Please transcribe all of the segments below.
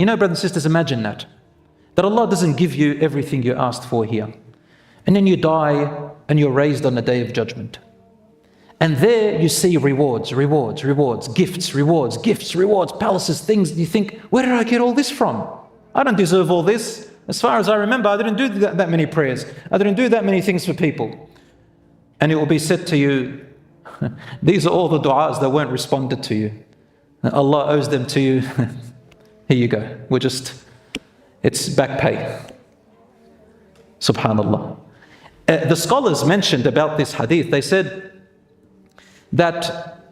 You know, brothers and sisters, imagine that Allah doesn't give you everything you asked for here. And then you die and you're raised on the day of judgment. And there you see rewards, gifts, palaces, things. You think, where did I get all this from? I don't deserve all this. As far as I remember, I didn't do that many prayers. I didn't do that many things for people. And it will be said to you, these are all the du'as that weren't responded to you. Allah owes them to you. Here you go. It's back pay. Subhanallah. The scholars mentioned about this hadith, they said that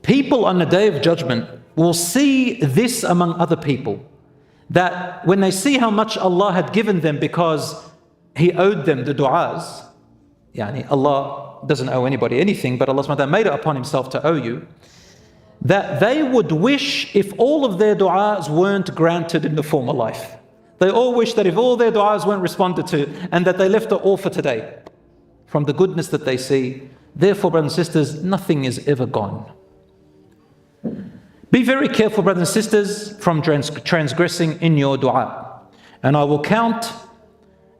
people on the day of judgment will see this among other people. That when they see how much Allah had given them because He owed them the du'as, Allah doesn't owe anybody anything, but Allah subhanahu wa ta'ala made it upon Himself to owe you, that they would wish if all of their du'as weren't granted in the former life. They all wish that if all their du'as weren't responded to and that they left it all for today from the goodness that they see. Therefore, brothers and sisters, nothing is ever gone. Be very careful, brothers and sisters, from transgressing in your dua. And I will count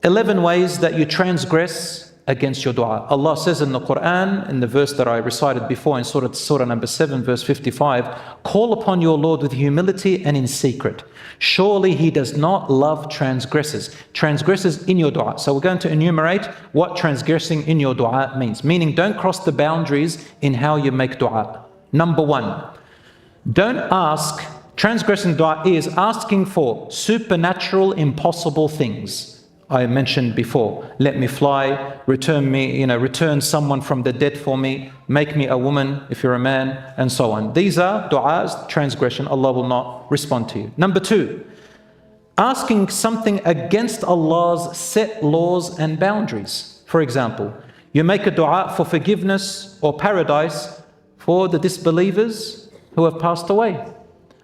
11 ways that you transgress against your dua. Allah says in the Quran, in the verse that I recited before in Surah number 7, verse 55, call upon your Lord with humility and in secret. Surely He does not love transgressors. Transgressors in your dua. So we're going to enumerate what transgressing in your dua means. Meaning, don't cross the boundaries in how you make dua. Number one, don't ask. Transgressing dua is asking for supernatural, impossible things. I mentioned before, let me fly, return someone from the dead for me, make me a woman if you're a man, and so on. These are du'as, transgression. Allah will not respond to you. Number two, asking something against Allah's set laws and boundaries. For example, you make a dua for forgiveness or paradise for the disbelievers who have passed away.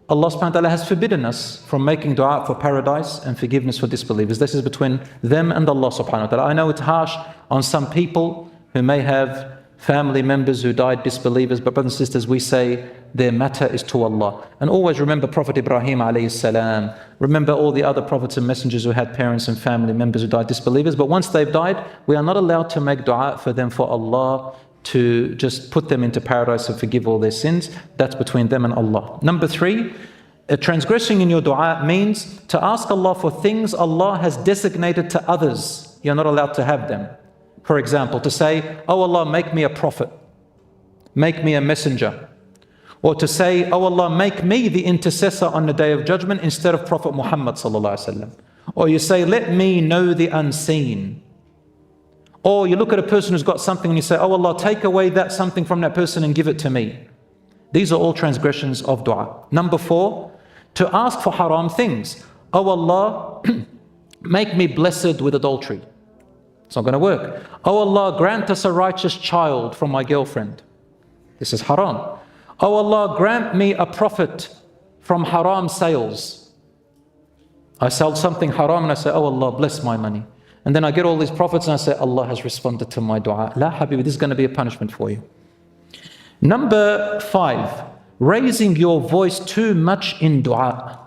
Allah subhanahu wa ta'ala has forbidden us from making dua for paradise and forgiveness for disbelievers. This is between them and Allah subhanahu wa ta'ala. I know it's harsh on some people who may have family members who died disbelievers, but brothers and sisters, we say their matter is to Allah. And always remember Prophet Ibrahim alayhi salam. Remember all the other prophets and messengers who had parents and family members who died disbelievers. But once they've died, we are not allowed to make dua for them for Allah to just put them into paradise and forgive all their sins. That's between them and Allah. Number three, transgressing in your dua means to ask Allah for things Allah has designated to others. You're not allowed to have them. For example, to say, oh Allah, make me a prophet, make me a messenger. Or to say, oh Allah, make me the intercessor on the day of judgment instead of Prophet Muhammad sallallahu alaihi wasallam. Or you say, let me know the unseen. Or you look at a person who's got something and you say, oh Allah, take away that something from that person and give it to me. These are all transgressions of dua. Number four, to ask for haram things. Oh Allah, make me blessed with adultery. It's not going to work. Oh Allah, grant us a righteous child from my girlfriend. This is haram. Oh Allah, grant me a profit from haram sales. I sell something haram and I say, oh Allah, bless my money. And then I get all these profits and I say, Allah has responded to my dua. La habibi, this is going to be a punishment for you. Number five, raising your voice too much in dua.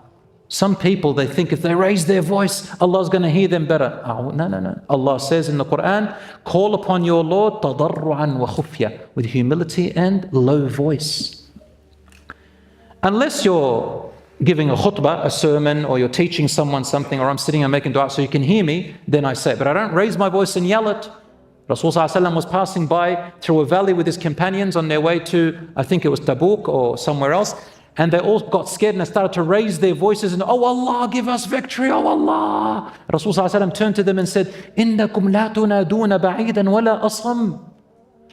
Some people, they think if they raise their voice, Allah's going to hear them better. Oh, no. Allah says in the Quran, call upon your Lord tadarru'an wa khufya, with humility and low voice. Unless you're giving a khutbah, a sermon, or you're teaching someone something, or I'm sitting and making dua so you can hear me, then I say it. But I don't raise my voice and yell it. Rasulullah was passing by through a valley with his companions on their way to, I think it was Tabuk or somewhere else, and they all got scared and they started to raise their voices and, oh Allah, give us victory, oh Allah. Rasulullah turned to them and said, إِنَّكُمْ لَا تُنَادُونَ بَعِيدًا وَلَا أَصَمْ.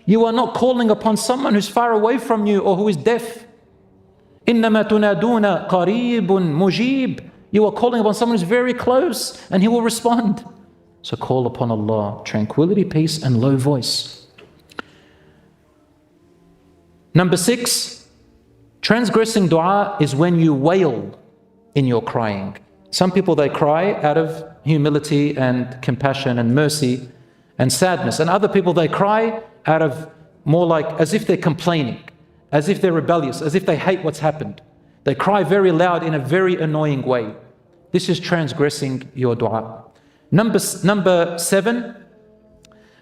You are not calling upon someone who's far away from you or who is deaf. إِنَّمَا تُنَادُونَ قَرِيبٌ مُجِيبٌ. You are calling upon someone who's very close and he will respond. So call upon Allah, tranquility, peace, and low voice. Number six, transgressing dua is when you wail in your crying. Some people, they cry out of humility and compassion and mercy and sadness. And other people, they cry out of more like as if they're complaining, as if they're rebellious, as if they hate what's happened. They cry very loud in a very annoying way. This is transgressing your dua. Number 7,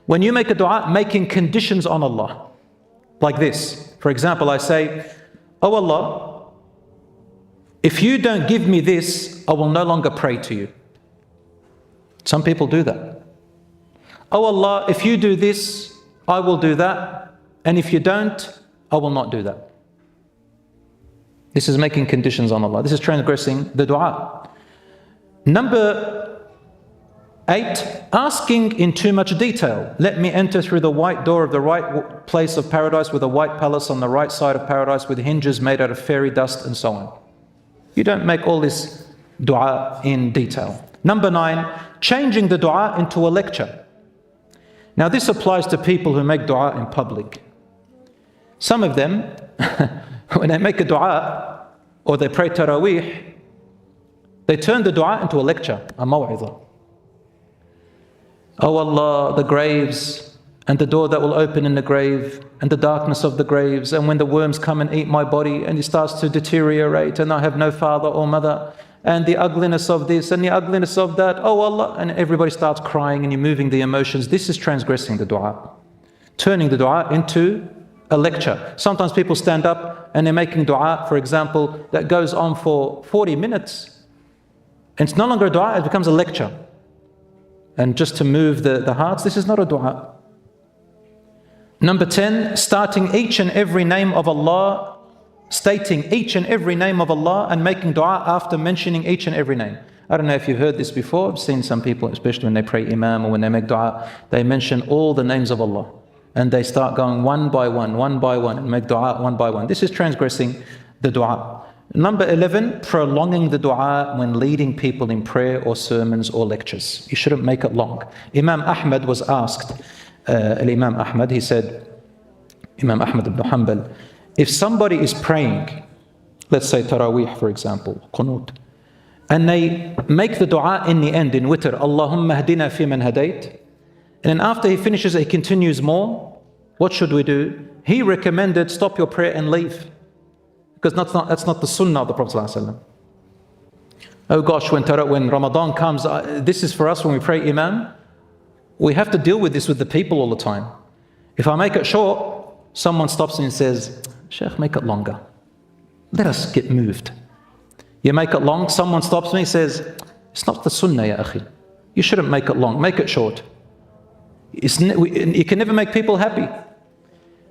when you make a dua, making conditions on Allah. Like this. For example, I say, "Oh Allah, if you don't give me this, I will no longer pray to you." Some people do that. "Oh Allah, if you do this, I will do that. And if you don't, I will not do that." This is making conditions on Allah. This is transgressing the dua. Number 8, asking in too much detail. "Let me enter through the white door of the right place of paradise with a white palace on the right side of paradise with hinges made out of fairy dust," and so on. You don't make all this dua in detail. Number 9, changing the dua into a lecture. Now this applies to people who make dua in public. Some of them, when they make a dua or they pray Taraweeh, they turn the dua into a lecture, a maw'idha. "Oh Allah, the graves and the door that will open in the grave and the darkness of the graves, and when the worms come and eat my body and it starts to deteriorate and I have no father or mother, and the ugliness of this and the ugliness of that, oh Allah," and everybody starts crying and you're moving the emotions. This is transgressing the dua, turning the dua into a lecture. Sometimes people stand up and they're making dua, for example, that goes on for 40 minutes. And it's no longer a dua, it becomes a lecture. And just to move the hearts, this is not a dua. Number 10, starting each and every name of Allah, stating each and every name of Allah and making dua after mentioning each and every name. I don't know if you've heard this before. I've seen some people, especially when they pray Imam or when they make dua, they mention all the names of Allah. And they start going one by one, and make dua one by one. This is transgressing the dua. Number 11, prolonging the dua when leading people in prayer or sermons or lectures. You shouldn't make it long. Imam Ahmad was asked, Imam Ahmad, he said, Imam Ahmad ibn Hanbal, if somebody is praying, let's say Taraweeh for example, Qunut, and they make the dua in the end, in witr, Allahumma hdina fi man hadayt, and then after he finishes he continues more, what should we do? He recommended stop your prayer and leave. Because that's not the sunnah of the Prophet ﷺ. Oh gosh, when Ramadan comes, this is for us when we pray Imam, we have to deal with this with the people all the time. If I make it short, someone stops me and says, Shaykh, make it longer. Let us get moved. You make it long, someone stops me and says, it's not the sunnah, ya akhi. You shouldn't make it long, make it short. You can never make people happy.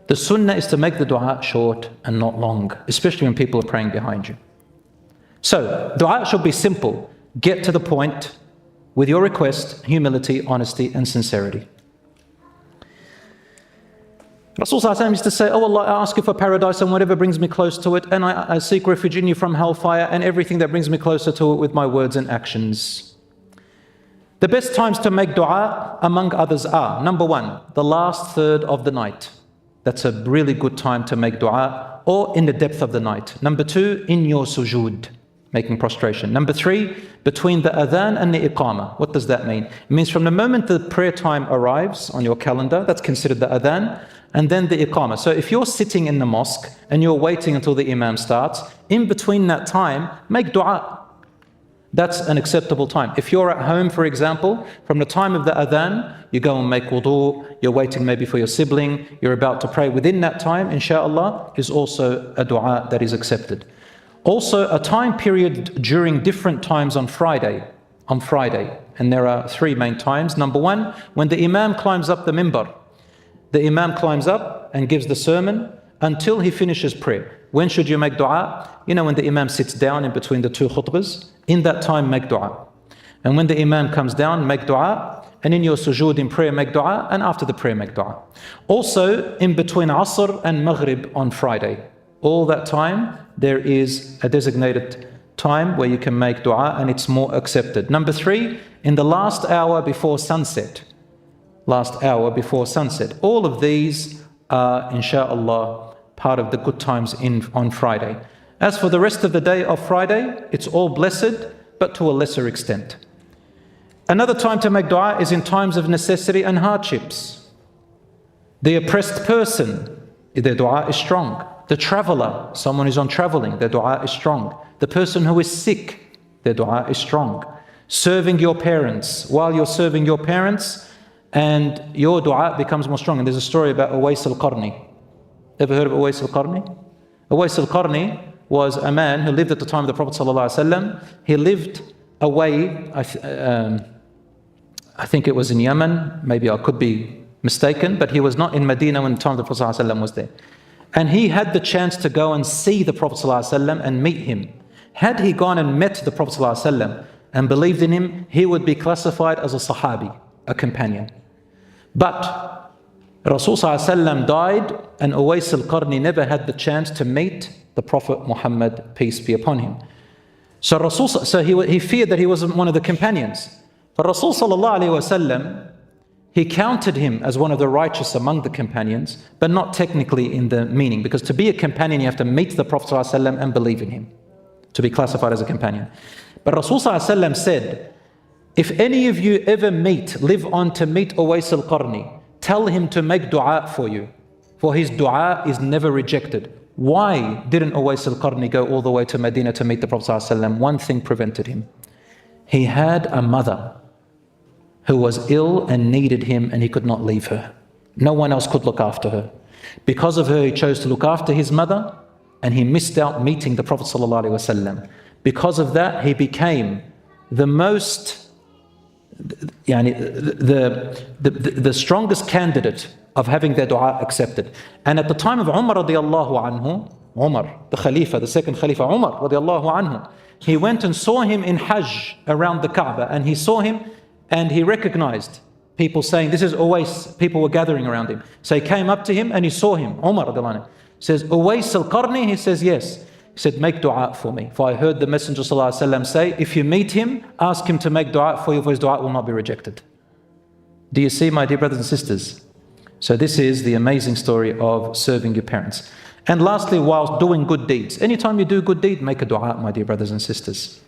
The sunnah is to make the dua short and not long, especially when people are praying behind you. So, dua should be simple. Get to the point with your request, humility, honesty, and sincerity. Rasul ﷺ used to say, oh Allah, I ask you for paradise and whatever brings me close to it, and I seek refuge in you from hellfire and everything that brings me closer to it with my words and actions. The best times to make dua, among others, are, number 1, the last third of the night. That's a really good time to make dua, or in the depth of the night. Number 2, in your sujood, making prostration. Number 3, between the adhan and the iqamah. What does that mean? It means from the moment the prayer time arrives on your calendar, that's considered the adhan, and then the iqamah. So if you're sitting in the mosque and you're waiting until the imam starts, in between that time, make dua. That's an acceptable time. If you're at home, for example, from the time of the adhan, you go and make wudu, you're waiting maybe for your sibling, you're about to pray. Within that time, inshallah, is also a dua that is accepted. Also, a time period during different times on Friday. And there are 3 main times. Number 1, when the imam climbs up the minbar. The imam climbs up and gives the sermon until he finishes prayer. When should you make dua? You know, when the imam sits down in between the 2 khutbahs, in that time make dua. And when the imam comes down, make dua. And in your sujood in prayer, make dua. And after the prayer, make dua. Also, in between Asr and Maghrib on Friday. All that time, there is a designated time where you can make dua and it's more accepted. Number 3, in the last hour before sunset. Last hour before sunset. All of these are, inshallah, part of the good times on Friday. As for the rest of the day of Friday, it's all blessed, but to a lesser extent. Another time to make dua is in times of necessity and hardships. The oppressed person, their dua is strong. The traveler, someone who's on traveling, their dua is strong. The person who is sick, their dua is strong. Serving your parents, while you're serving your parents, and your dua becomes more strong. And there's a story about Uwais Al-Qarani. Ever heard of Uwais Al-Qarani? Uwais Al-Qarani was a man who lived at the time of the Prophet ﷺ. He lived away, I think it was in Yemen, maybe I could be mistaken, but he was not in Medina when the time of the Prophet ﷺ was there. And he had the chance to go and see the Prophet ﷺ and meet him. Had he gone and met the Prophet ﷺ and believed in him, he would be classified as a Sahabi, a companion. But Rasul ﷺ died, and Uwais Al-Qarani never had the chance to meet the Prophet Muhammad, peace be upon him. So he feared that he wasn't one of the companions. But Rasul ﷺ, he counted him as one of the righteous among the companions, but not technically in the meaning, because to be a companion you have to meet the Prophet ﷺ and believe in him to be classified as a companion. But Rasul ﷺ said, if any of you ever live on to meet Uwais Al-Qarani, tell him to make dua for you, for his dua is never rejected. Why didn't Uwais Al-Qarani go all the way to Medina to meet the Prophet ﷺ? One thing prevented him. He had a mother who was ill and needed him, and he could not leave her. No one else could look after her. Because of her, he chose to look after his mother, and he missed out meeting the Prophet ﷺ. Because of that, he became the most, the strongest candidate of having their dua accepted. And at the time of Umar radiallahu anhu, Umar, the Khalifa, the second Khalifa, Umar radiallahu anhu, he went and saw him in Hajj around the Kaaba, and he saw him and he recognized people saying, this is Uwais. People were gathering around him. So he came up to him and he saw him. Umar radiallahu anhu says, Uwais Al-Qarani? He says, yes. He said, make dua for me. For I heard the Messenger ﷺ say, if you meet him, ask him to make dua for you, for his dua will not be rejected. Do you see, my dear brothers and sisters? So this is the amazing story of serving your parents. And lastly, whilst doing good deeds. Anytime you do good deed, make a dua, my dear brothers and sisters.